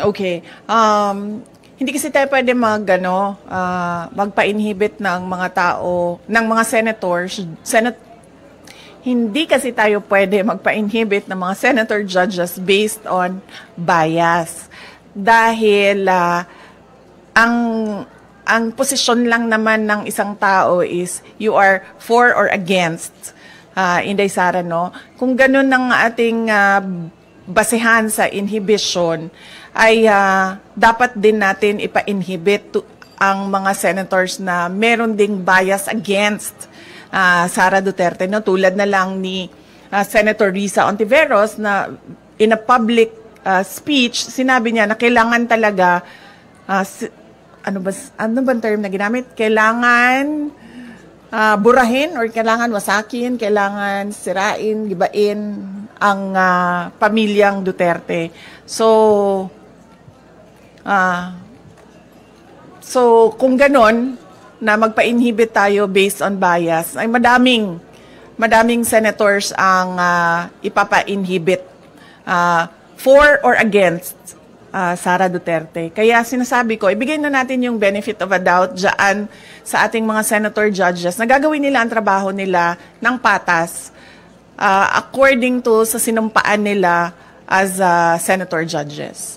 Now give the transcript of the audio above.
Okay. Hindi kasi tayo pwede magpa-inhibit ng mga tao, ng mga senators, hindi kasi tayo pwede magpa-inhibit ng mga senator judges based on bias. Dahil ang posisyon lang naman ng isang tao is you are for or against. Inday Sara, no? Kung ganun ang ating basehan sa inhibition, ay dapat din natin ipa-inhibit ang mga senators na meron ding bias against Sara Duterte, no? Tulad na lang ni Senator Risa Ontiveros na in a public speech, sinabi niya na kailangan talaga, ano ba term na ginamit? Kailangan burahin or kailangan wasakin, kailangan sirain, gibain ang pamilyang Duterte. So kung ganon, na magpa-inhibit tayo based on bias, ay madaming senators ang ipapa-inhibit for or against Sara Duterte. Kaya sinasabi ko, ibigay na natin yung benefit of a doubt dyan sa ating mga senator judges na gagawin nila ang trabaho nila ng patas according to sa sinumpaan nila as senator judges.